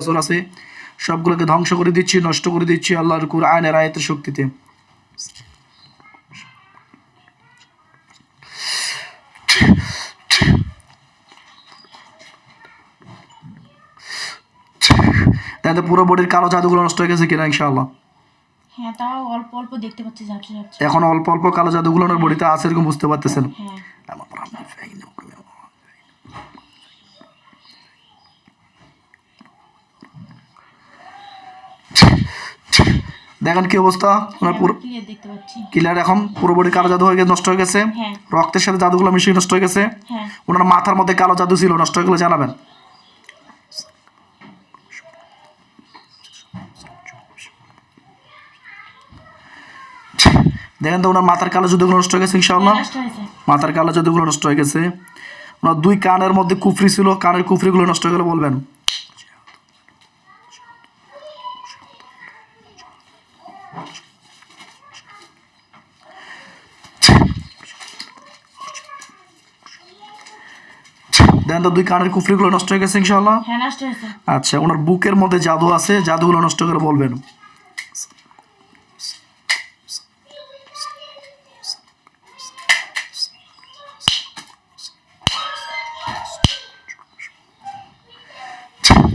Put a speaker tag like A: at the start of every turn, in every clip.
A: আছে সবগুলোকে ধ্বংস করে দিচ্ছি, নষ্ট করে দিচ্ছি আল্লাহর কুরআনের আয়াতের শক্তিতে। তাহলে পুরো বডির কালো জাদুগুলো নষ্ট হয়ে গেছে কিনা ইনশাআল্লাহ?
B: হ্যাঁ, তাও অল্প অল্প দেখতে পাচ্ছি ঝাপসা ঝাপসা।
A: এখন অল্প অল্প কালো জাদুগুলো ওনার বডিতে আছে এরকম বুঝতে পারতেছেন?
B: হ্যাঁ।
A: দেখেন কি অবস্থা ওনার পুরো
B: ক্লিয়ার দেখতে পাচ্ছি।
A: ক্লিয়ার, এখন পুরো বডি কালো জাদু হয়ে গেছে, নষ্ট হয়ে গেছে।
B: হ্যাঁ।
A: রক্তের সাথে জাদুগুলো মিশিয়ে নষ্ট হয়ে গেছে।
B: হ্যাঁ।
A: ওনার মাথার মধ্যে কালো জাদু ছিল, নষ্ট হয়ে গেলে জানাবেন। দেখেন তো ওনার মাথার কালো জাদুগুলো নষ্ট হয়ে গেছে ইনশাআল্লাহ। মাথার কালো জাদুগুলো নষ্ট হয়ে গেছে। ওনার দুই কানের মধ্যে কুফরি ছিল, কানের কুফরিগুলো নষ্ট হয়ে গেলে বলবেন। দেখেন তো দুই কানের কুফরিগুলো নষ্ট হয়ে গেছে ইনশাআল্লাহ।
B: হ্যাঁ, নষ্ট হয়েছে।
A: আচ্ছা, ওনার বুকের মধ্যে জাদু আছে, জাদুগুলো নষ্ট করে বলবেন।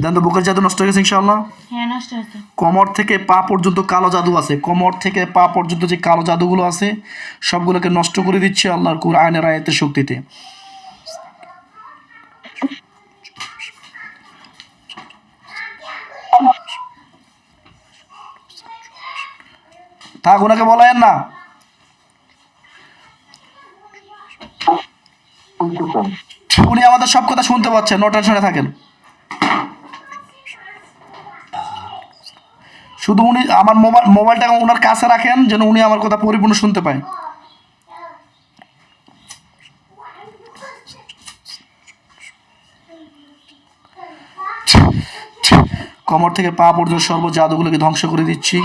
A: দেখেন তো বুকের জাদু নষ্ট হয়ে গেছে ইনশাআল্লাহ।
B: হ্যাঁ, নষ্ট হয়েছে।
A: কোমর থেকে পা পর্যন্ত কালো জাদু আছে, কোমর থেকে পা পর্যন্ত যে কালো জাদুগুলো আছে সবগুলোকে নষ্ট করে দিচ্ছে আল্লাহর কুরআনের আয়াতের শক্তিতে। থাক, ওনাকে বলেন না। উনি আমাদের সব কথা শুনতে পাচ্ছেন, নো টেনশনে থাকেন। শুধু উনি আমার মোবাইলটা ওনার কাছে রাখেন যেন উনি আমার কথা পরিপূর্ণ শুনতে পায়। কোমর থেকে পা পর্যন্ত সর্ব জাদুগুলোকে ধ্বংস করে দিচ্ছি।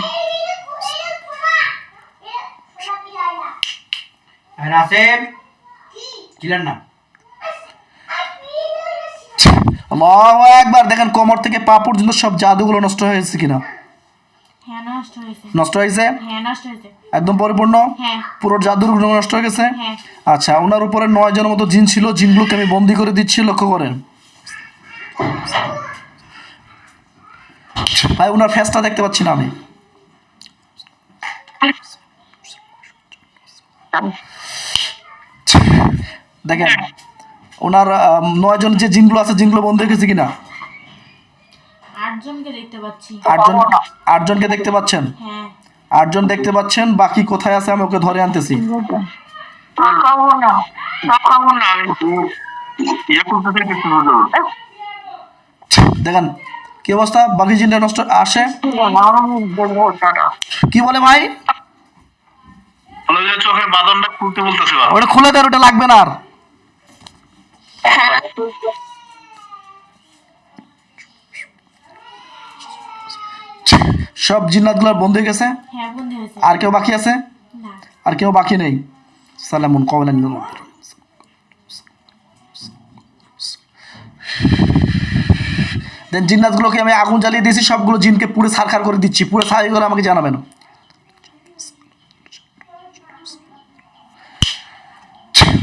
A: আল্লাহু আকবার। দেখেন কোমর থেকে পা পর্যন্ত সব জাদুগুলো নষ্ট হয়েছে কিনা?
B: হ্যাঁ, নষ্ট হয়েছে।
A: নষ্ট হয়েছে?
B: হ্যাঁ, নষ্ট হয়েছে।
A: একদম পরিপূর্ণ?
B: হ্যাঁ।
A: পুরো জাদুগুলো নষ্ট হয়ে গেছে?
B: হ্যাঁ।
A: আচ্ছা, ওনার উপরে 9 জনের মতো জিন ছিল, জিনগুলোকে আমি বন্দি করে দিচ্ছি, লক্ষ্য করেন। ভাই ওনার ফেসটা দেখতে পাচ্ছি না আমি। দেখেন ওনার 9 জন যে জিনগুলো আছে জিনগুলো বন্ধ হয়ে গেছে কিনা?
B: 8 জনকে দেখতে পাচ্ছি।
A: 8 জনকে দেখতে পাচ্ছেন?
B: হ্যাঁ।
A: 8 জন দেখতে পাচ্ছেন, বাকি কোথায় আছে আমি ওকে ধরে আনতেছি। দেখেন কি অবস্থা, বাকি জিনটা নষ্ট আসে। কি বলে ভাই?
C: চোখের বাঁধনটা খুলতে বলতেছে।
A: ওটা খুলে দেন, ওটা লাগবে না আর। সব জিন্নাতগুলো বন্ধ হয়ে গেছে।
B: হ্যাঁ, বন্ধ হয়েছে।
A: আর কেউ বাকি আছে?
B: না।
A: আর কেউ বাকি নেই। সালামুন কওলান মির রাব্বির রহিম। দেন জিন্নাতগুলোকে আমি আগুন জ্বালিয়ে দিয়েছি, সবগুলো জিনকে পুরো ছারখার করে দিচ্ছি। পুরো ছাই করে আমাকে জানাবেন।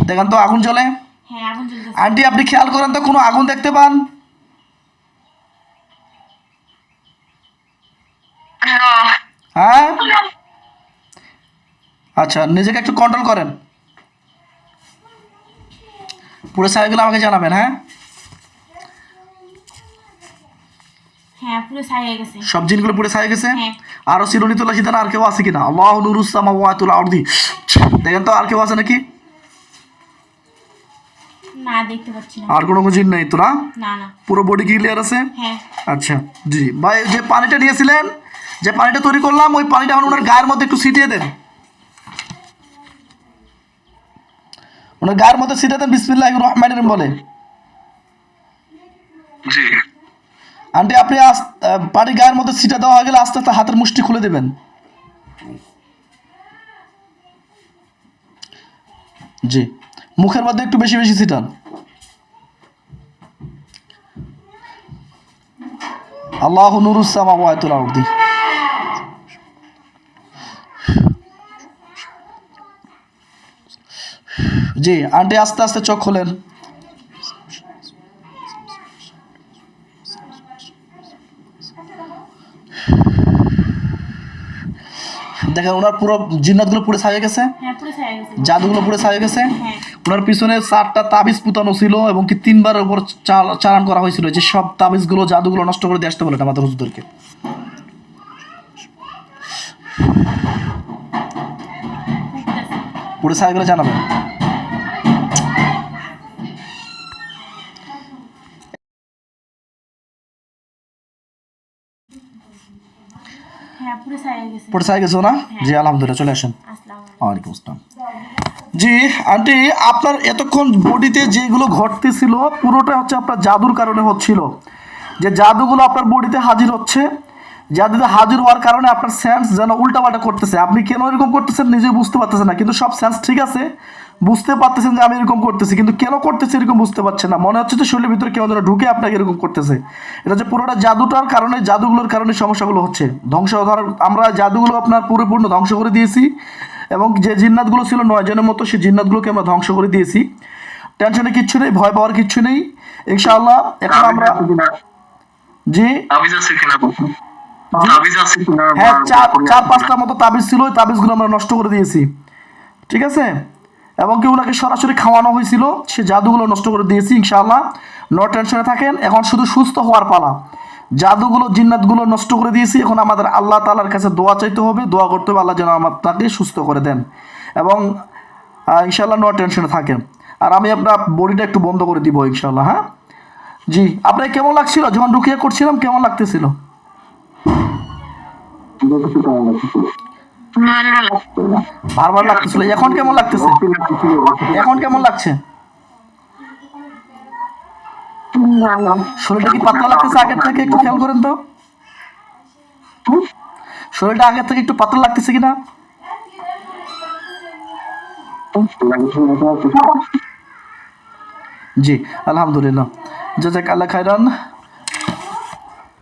A: দেখেন তো আগুন জ্বলে।
B: হ্যাঁ, আগুন জ্বলতেছে।
A: আন্টি আপনি খেয়াল করেন তো কোনো আগুন দেখতে পান? হ্যাঁ, আচ্ছা, নিজেকে একটু কন্ট্রোল করেন। পুরো ছাইগুলো আমাকে জানাবেন। হ্যাঁ,
B: হ্যাঁ, পুরো ছাই হয়ে গেছে।
A: সব জিনগুলো পুরো ছাই গেছে।
B: হ্যাঁ।
A: আরো চিরনিতুল্লাহ সিদ্ধান আর কেউ আছে কিনা? আল্লাহু নূরুস সামাওয়াতি ওয়াল আরদি। দেখেন তো আর কেউ আছে নাকি?
B: না, দেখতে পাচ্ছি না।
A: আর কোনো জিন নেই তো না?
B: না না।
A: পুরো বডি ক্লিয়ার আছে?
B: হ্যাঁ।
A: আচ্ছা জি ভাই, যে পানিটা নিয়েছিলেন, যে পানিটা তৈরি করলাম, ওই পানিটা এখন ওনার গায়ের মধ্যে একটু ছিটিয়ে দেন। ওনার গায়ের মধ্যে ছিটিয়ে দেন, বিসমিল্লাহির রহমানির রহিম বলে।
C: জি।
A: আন্টি আপনি পানি গায়ের মধ্যে ছিটা দেওয়া হয়ে গেলে আস্তে আস্তে হাতের মুষ্টি খুলে দেবেন। জি, মুখের মধ্যে একটু বেশি বেশি ছিটান। আল্লাহু নূরুস সামাওয়াতি ওয়াল আরদি। জি আন্টি আস্তে আস্তে চোখ খোলেন। দেখেন ওনার পুরো জিন্নাতগুলো পুরো ছাই হয়ে গেছে,
B: হ্যাঁ পুরো ছায়া গেছে।
A: জাদুগুলো পুরো ছাই হয়ে গেছে।
B: হ্যাঁ
A: ওনার পিছনে 4টা তাবিজ পুতানো ছিল এবং কি 3বারের উপর চালান করা হয়েছিল, যে সব তাবিজগুলো জাদুগুলো নষ্ট করে দিয়ে আসতে বলেন আমাদের হুজুরদেরকে।
B: ফুটতেছে।
A: পুরো ছাই গেলে জানাবেন।
B: হ্যাঁ পুরো ছায়া গেছে।
A: পুরো ছাই গেছো না? জি আলহামদুলিল্লাহ, চলে আসেন।
B: আসসালামু আলাইকুম।
A: ওয়ালাইকুম আসসালাম। জি আন্টি আপনার এতক্ষণ বডিতে যেগুলো ঘটতেছিল পুরোটা হচ্ছে আপনার জাদুর কারণে হচ্ছিল, যে জাদুগুলো আপনার বডিতে হাজির হচ্ছে, জাদুতে হাজির হওয়ার কারণে আপনার সেন্স যেন উল্টাপাল্টা করতেছে। আপনি কেন এরকম করতেছেন নিজে বুঝতে পারতেছেন না, কিন্তু সব সেন্স ঠিক আছে, বুঝতে পারতেছেন যে আমি এরকম করতেছি, কিন্তু কেন করতেছি এরকম বুঝতে পারছেন না। মনে হচ্ছে যে শরীরের ভিতরে কেউ যেন ঢুকে আপনাকে এরকম করতেছে। এটা হচ্ছে পুরোটা জাদুটার কারণে, জাদুগুলোর কারণে সমস্যাগুলো হচ্ছে। ধ্বংস আমরা জাদুগুলো আপনার পরিপূর্ণ ধ্বংস করে দিয়েছি, এবং যে জিন্নাতগুলো ছিল 9 জনের মতো সেই জিন্নাতগুলোকে আমরা ধ্বংস করে দিয়েছি। টেনশনে কিচ্ছু নেই, ভয় পাওয়ার কিচ্ছু নেই ইনশাআল্লাহ। এখন আমরা জি
C: তাবিজ আছে কিনা তাবিজ আছে কিনা
A: হ্যাঁ 4-5টার মতো তাবিজ ছিল, ওই তাবিজগুলো আমরা নষ্ট করে দিয়েছি, ঠিক আছে। এবং কি ওনাকে সরাসরি খাওয়ানো হয়েছিল, সে জাদুগুলো নষ্ট করে দিয়েছি ইনশাআল্লাহ। নো টেনশনে থাকেন, এখন শুধু সুস্থ হওয়ার পালা। জাদুগুলো জিন্নাতগুলো নষ্ট করে দিয়েছি, এখন আমাদের আল্লাহ তাআলার কাছে দোয়া চাইতে হবে, দোয়া করতে হবে আল্লাহ যেন আপনাকে সুস্থ করে দেন, এবং ইনশাআল্লাহ নো টেনশনে থাকেন। আর আমি আপনার বডিটা একটু বন্ধ করে দিব ইনশাআল্লাহ। হ্যাঁ জি আপনার কেমন লাগছিল যখন রুকিয়া করছিলাম, কেমন লাগতেছিল? বারবার লাগতেছিল, এখন কেমন লাগতেছে? এখন কেমন লাগছে? শরীরটা কি পাতলা লাগতেছে আগের থেকে? একটু খেয়াল করেন তো, শরীরটা আগের থেকে একটু পাতলা লাগতেছে কিনা? জি আলহামদুলিল্লাহ, জাযাকাল্লাহ খাইরান।